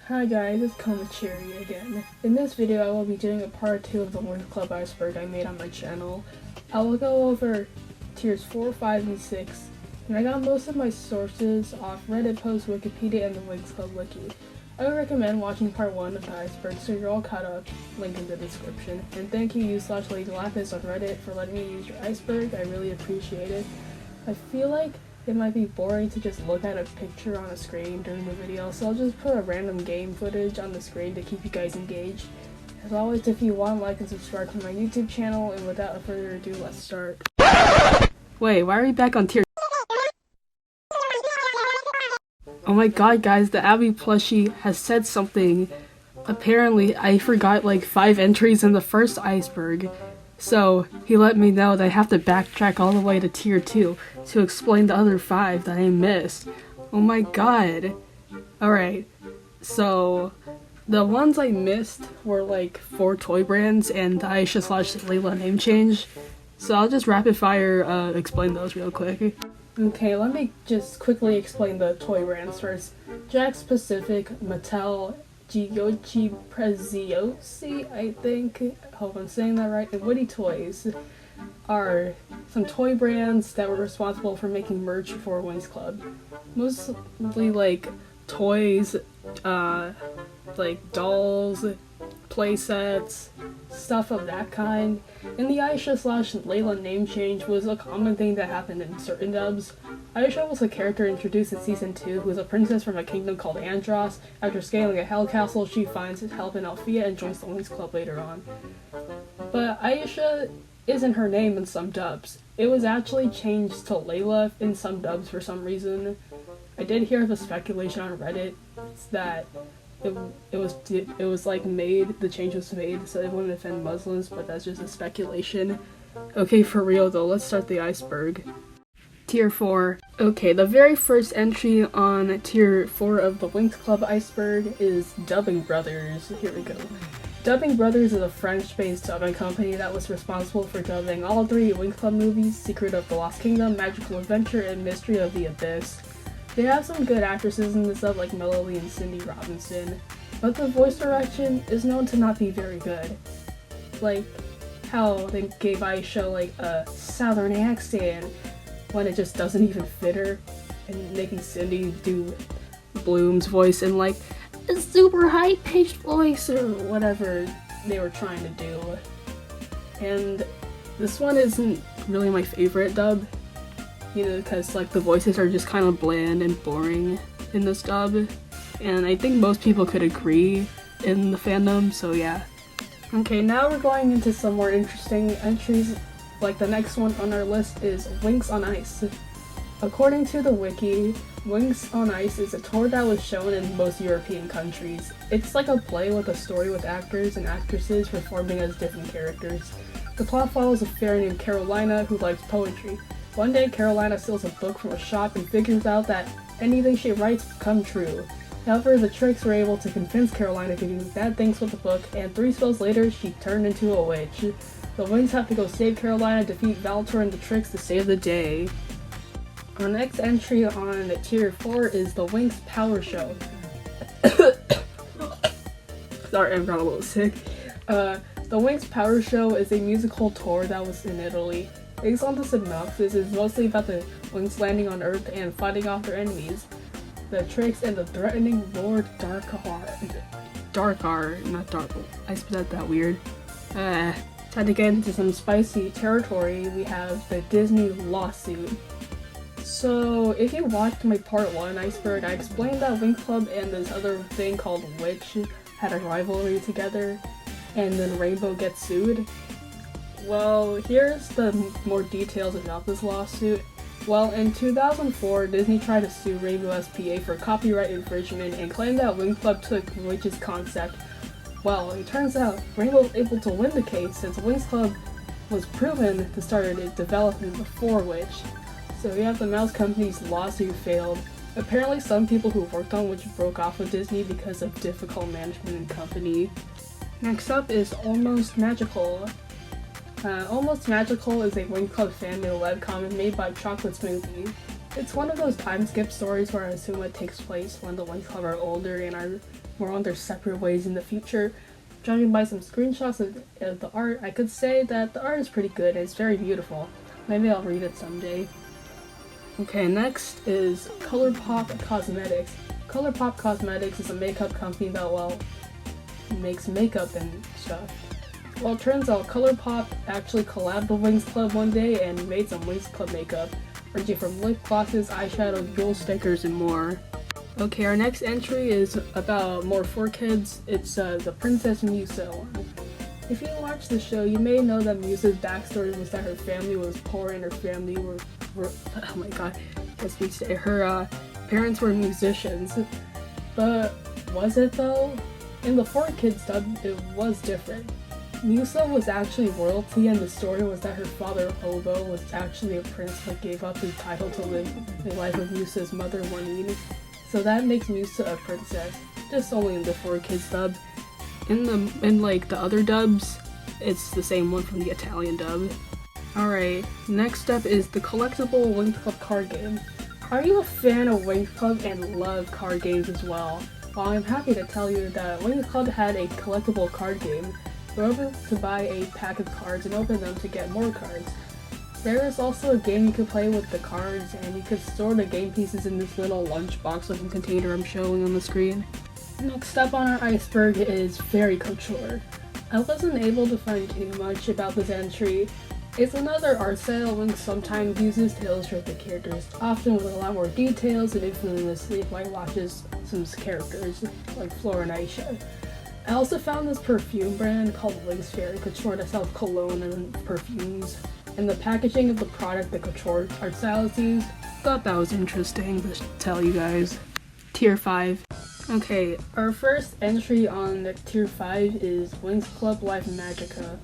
Hi guys, it's Komacherry again. In this video I will be doing a part 2 of the Winx Club iceberg I made on my channel. I will go over tiers 4, 5, and 6, and I got most of my sources off Reddit posts, Wikipedia, and the Winx Club wiki. I would recommend watching part 1 of the iceberg so you're all caught up, link in the description. And thank you u/Lady-Lapis on Reddit for letting me use your iceberg, I really appreciate it. I feel like it might be boring to just look at a picture on a screen during the video, so I'll just put a random game footage on the screen to keep you guys engaged. As always, if you want, like and subscribe to my YouTube channel, and without further ado, let's start. Wait, why are we back on tier? Oh my god guys, the Abby plushie has said something. Apparently, I forgot like 5 entries in the first iceberg. So, he let me know that I have to backtrack all the way to tier 2 to explain the other 5 that I missed. Oh my god. Alright, so the ones I missed were like 4 toy brands and the Aisha/Layla name change. So I'll just rapid fire explain those real quick. Okay, let me just quickly explain the toy brands first. Jax Pacific, Mattel, Giochi Preziosi, I think, hope I'm saying that right, and Whitty Toys are some toy brands that were responsible for making merch for Winx Club. Mostly like toys, like dolls, playsets, stuff of that kind. And the Aisha/Layla name change was a common thing that happened in certain dubs. Aisha was a character introduced in Season 2 who is a princess from a kingdom called Andros. After scaling a hell castle, she finds help in Althea and joins the Winx Club later on. But Aisha isn't her name in some dubs. It was actually changed to Layla in some dubs for some reason. I did hear the speculation on Reddit that it was like made, the change was made so it wouldn't offend Muslims, but that's just a speculation. Okay, for real though, let's start the iceberg. Tier 4. Okay, the very first entry on tier 4 of the Winx Club iceberg is Dubbing Brothers. Here we go. Dubbing Brothers is a French-based dubbing company that was responsible for dubbing all 3 Winx Club movies, Secret of the Lost Kingdom, Magical Adventure, and Mystery of the Abyss. They have some good actresses in this dub like Melody and Cindy Robinson, but the voice direction is known to not be very good. Like how they gave Aisha like a southern accent when it just doesn't even fit her, and making Cindy do Bloom's voice in like a super high-pitched voice or whatever they were trying to do. And this one isn't really my favorite dub, you know, because like the voices are just kind of bland and boring in this dub, and I think most people could agree in the fandom, so yeah. Okay, now we're going into some more interesting entries. Like the next one on our list is Winx on Ice. According to the wiki, Winx on Ice is a tour that was shown in most European countries. It's like a play with a story with actors and actresses performing as different characters. The plot follows a fairy named Carolina who likes poetry. One day, Carolina steals a book from a shop and figures out that anything she writes come true. However, the Tricks were able to convince Carolina to do bad things with the book, and 3 spells later, she turned into a witch. The Winx have to go save Carolina, defeat Valtor and the Tricks to save the day. Our next entry on tier 4 is the Winx Power Show. Sorry, I'm got a little sick. The Winx Power Show is a musical tour that was in Italy. Based on the synopsis, is mostly about the Winx landing on Earth and fighting off their enemies, the Tricks and the threatening Lord Darkar, not Dark. I said that weird. Time to get into some spicy territory, we have the Disney lawsuit. So, if you watched my part 1 iceberg, I explained that Winx Club and this other thing called Witch had a rivalry together, and then Rainbow gets sued. Well, here's the more details about this lawsuit. Well, in 2004, Disney tried to sue Rainbow SPA for copyright infringement and claimed that Winx Club took Witch's concept. Well, it turns out Rainbow was able to win the case since Winx Club was proven to start its development before Witch. So yeah, the mouse company's lawsuit failed. Apparently some people who worked on Witch broke off with Disney because of difficult management and company. Next up is Almost Magical. Almost Magical is a Winx Club fan-made webcomic made by Chocolate Smoothie. It's one of those time skip stories where I assume it takes place when the Winx Club are older and are more on their separate ways in the future. Judging by some screenshots of the art, I could say that the art is pretty good and it's very beautiful. Maybe I'll read it someday. Okay, next is ColourPop Cosmetics. ColourPop Cosmetics is a makeup company that, well, makes makeup and stuff. Well, it turns out ColourPop actually collabed with Winx Club one day and made some Winx Club makeup, ranging from lip glosses, eyeshadows, jewel stickers, and more. Okay, our next entry is about more for kids. It's the Princess Musa one. If you watch the show, you may know that Musa's backstory was that her family was poor and her family were oh my god, I speak today. Her parents were musicians. But was it though? In the 4Kids dub, it was different. Musa was actually royalty, and the story was that her father, Hobo, was actually a prince but gave up his title to live the life of Musa's mother, Juanine. So that makes Musa a princess, just only in the 4Kids dub. In like the other dubs, it's the same one from the Italian dub. Alright, next up is the collectible Winx Club card game. Are you a fan of Winx Club and love card games as well? Well, I'm happy to tell you that Winx Club had a collectible card game. Go over to buy a pack of cards and open them to get more cards. There is also a game you can play with the cards, and you can store the game pieces in this little lunchbox looking container I'm showing on the screen. Next up on our iceberg is Fairy Couture. I wasn't able to find too much about this entry. It's another art style Winx sometimes uses to illustrate the characters, often with a lot more details and infamously whitewashes some characters, like Flora and Aisha. I also found this perfume brand called Winx Fairy Couture that sells cologne and perfumes, and the packaging of the product the Couture art stylist used. Thought that was interesting to tell you guys. Tier 5. Okay, our first entry on the Tier 5 is Winx Club Live Magica.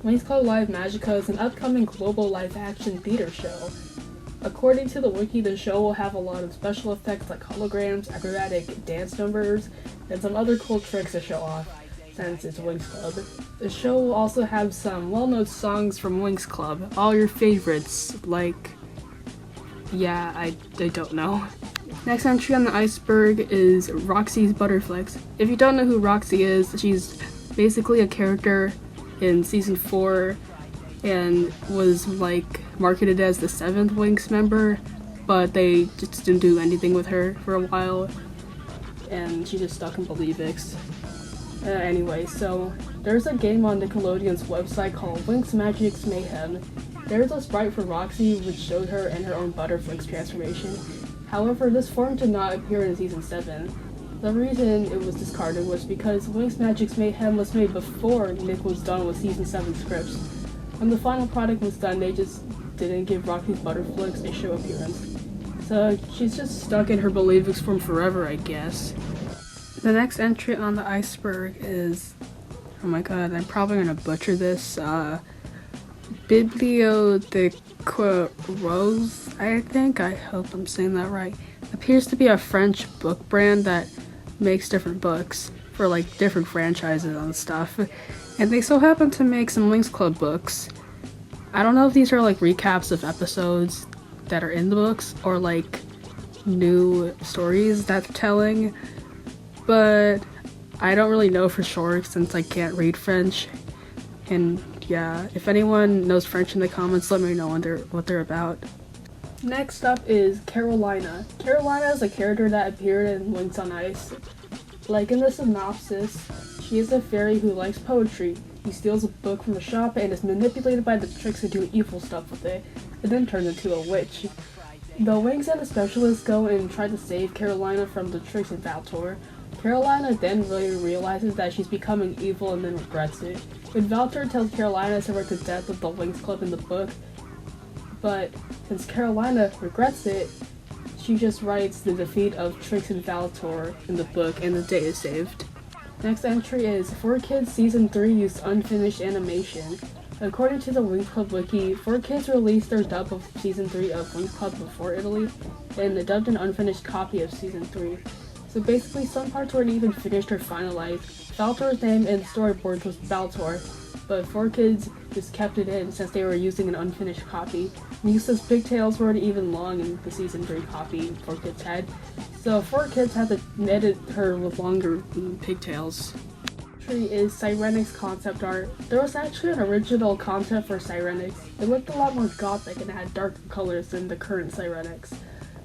Winx Club Live Magica is an upcoming global live-action theater show. According to the wiki, the show will have a lot of special effects like holograms, acrobatic dance numbers, and some other cool tricks to show off, since it's Winx Club. The show will also have some well-known songs from Winx Club, all your favorites, like... yeah, I don't know. Next entry on the iceberg is Roxy's Butterflex. If you don't know who Roxy is, she's basically a character in season 4 and was like marketed as the 7th Winx member, but they just didn't do anything with her for a while and she just stuck in Levincia. Anyway, so there's a game on Nickelodeon's website called Winx Magic's Mayhem. There's a sprite for Roxy which showed her in her own Butterflex transformation. However, this form did not appear in season 7. The reason it was discarded was because Winx Magic's Mayhem was made before Nick was done with season 7 scripts. When the final product was done, they just didn't give Roxy's Butterflex a show appearance. So she's just stuck in her Levincia form forever, I guess. The next entry on the iceberg is, oh my god, I'm probably gonna butcher this, Bibliotheque I think, I hope I'm saying that right. Appears to be a French book brand that makes different books for like different franchises and stuff. And they so happen to make some Winx Club books. I don't know if these are like recaps of episodes that are in the books or like new stories that they're telling, but I don't really know for sure since I can't read French. And yeah, if anyone knows French in the comments, let me know what they're about. Next up is Carolina. Carolina is a character that appeared in Winx on Ice. Like in the synopsis, she is a fairy who likes poetry. He steals a book from a shop and is manipulated by the tricks to do evil stuff with it, and then turns into a witch. The Winx and the specialists go and try to save Carolina from the tricks in Valtor. Carolina then really realizes that she's becoming evil and then regrets it. When Valtor tells Carolina to write the death of the Winx Club in the book, but since Carolina regrets it, she just writes the defeat of Trix and Valtor in the book and the day is saved. Next entry is 4Kids Season 3 used unfinished animation. According to the Winx Club wiki, 4Kids released their dub of Season 3 of Winx Club before Italy, and they dubbed an unfinished copy of Season 3. So basically some parts weren't even finished or finalized. Valtor's name in storyboards was Baltor, but 4Kids just kept it in since they were using an unfinished copy. Musa's pigtails weren't even long in the season 3 copy 4Kids had, so 4Kids had to edit her with longer pigtails. Is Sirenix concept art. There was actually an original concept for Sirenix. It looked a lot more gothic and had darker colors than the current Sirenix.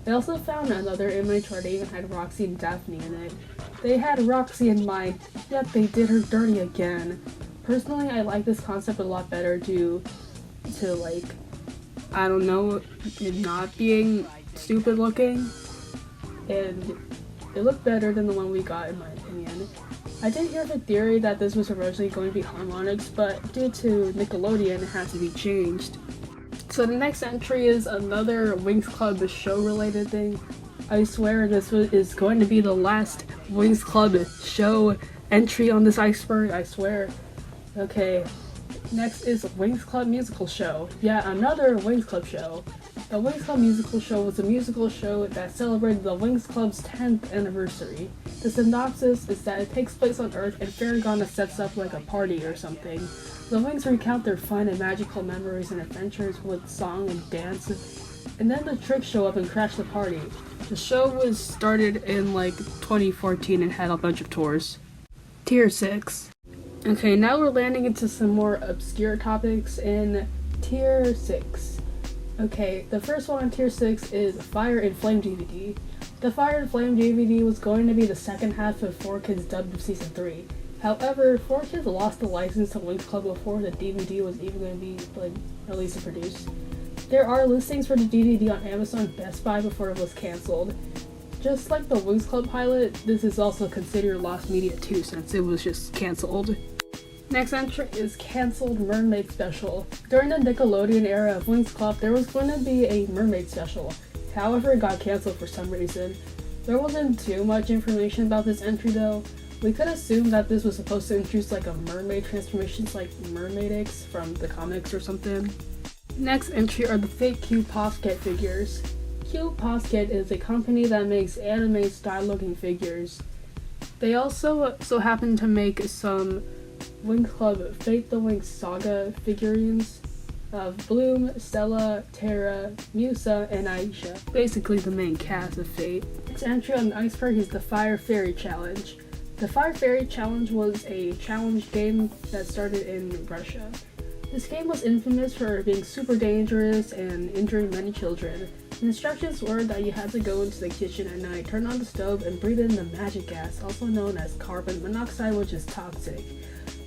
They also found another image where they even had Roxy and Daphne in it. They had Roxy in mind, yet they did her dirty again. Personally, I like this concept a lot better due to, like, I don't know, it not being stupid looking. And it looked better than the one we got in my opinion. I did hear the theory that this was originally going to be harmonics, but due to Nickelodeon, it had to be changed. So the next entry is another Winx Club show related thing. I swear this is going to be the last Winx Club show entry on this iceberg, I swear. Okay, next is Winx Club musical show. Yeah, another Winx Club show. The Winx Club musical show was a musical show that celebrated the Winx Club's 10th anniversary. The synopsis is that it takes place on Earth and Farragona sets up like a party or something. The Winx recount their fun and magical memories and adventures with song and dance, and then the tricks show up and crash the party. The show was started in like 2014 and had a bunch of tours. Tier 6. Okay, now we're landing into some more obscure topics in Tier 6. Okay, the first one on Tier 6 is Fire and Flame DVD. The Fire and Flame DVD was going to be the second half of 4Kids dubbed of Season 3. However, 4Kids lost the license to Winx Club before the DVD was even going to be released and produced. There are listings for the DVD on Amazon and Best Buy before it was cancelled. Just like the Winx Club pilot, this is also considered lost media too since it was just cancelled. Next entry is Cancelled Mermaid Special. During the Nickelodeon era of Winx Club, there was going to be a mermaid special. However, it got cancelled for some reason. There wasn't too much information about this entry though. We could assume that this was supposed to introduce like a mermaid transformations like Mermaid X from the comics or something. Next entry are the fake Cute Posket figures. Cute Posket is a company that makes anime style looking figures. They also so happen to make some Winx Club Fate the Winx Saga figurines of Bloom, Stella, Tara, Musa, and Aisha. Basically the main cast of Fate. Next entry on the iceberg is the Fire Fairy Challenge. The Fire Fairy Challenge was a challenge game that started in Russia. This game was infamous for being super dangerous and injuring many children. The instructions were that you had to go into the kitchen at night, turn on the stove, and breathe in the magic gas, also known as carbon monoxide, which is toxic.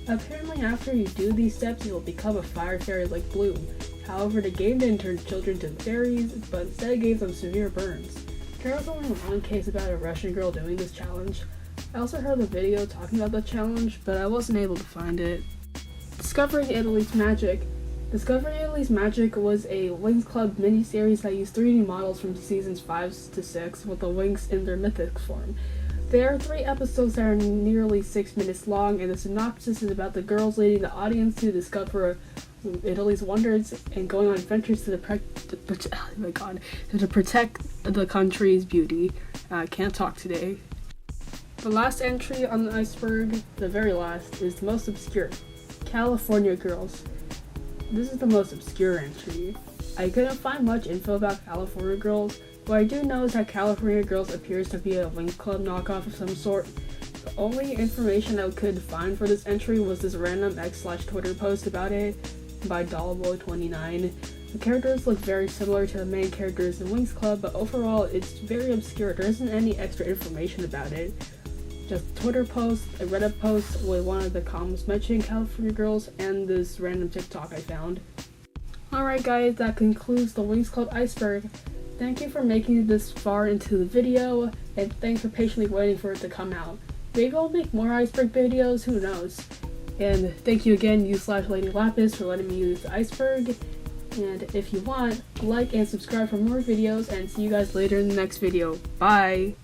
Apparently after you do these steps, you will become a fire fairy like Bloom. However, the game didn't turn children to fairies, but instead gave them severe burns. There was only one case about a Russian girl doing this challenge. I also heard a video talking about the challenge, but I wasn't able to find it. Discovering Italy's Magic. Discovering Italy's Magic was a Winx Club miniseries that used 3D models from seasons 5 to 6 with the Winx in their mythic form. There are 3 episodes that are nearly 6 minutes long, and the synopsis is about the girls leading the audience to discover Italy's wonders and going on adventures to protect the country's beauty. Can't talk today. The last entry on the iceberg, the very last, is the most obscure. California Girls. This is the most obscure entry. I couldn't find much info about California Girls. What I do know is that California Girls appears to be a Winx Club knockoff of some sort. The only information I could find for this entry was this random X/Twitter post about it by Dollboy29. The characters look very similar to the main characters in Winx Club, but overall it's very obscure. There isn't any extra information about it. Just a Twitter post, a Reddit post with one of the comments mentioning California Girls, and this random TikTok I found. Alright guys, that concludes the Winx Club iceberg. Thank you for making it this far into the video, and thanks for patiently waiting for it to come out. Maybe I'll make more iceberg videos, who knows. And thank you again, you/Lady-Lapis, for letting me use the iceberg. And if you want, like and subscribe for more videos, and see you guys later in the next video. Bye!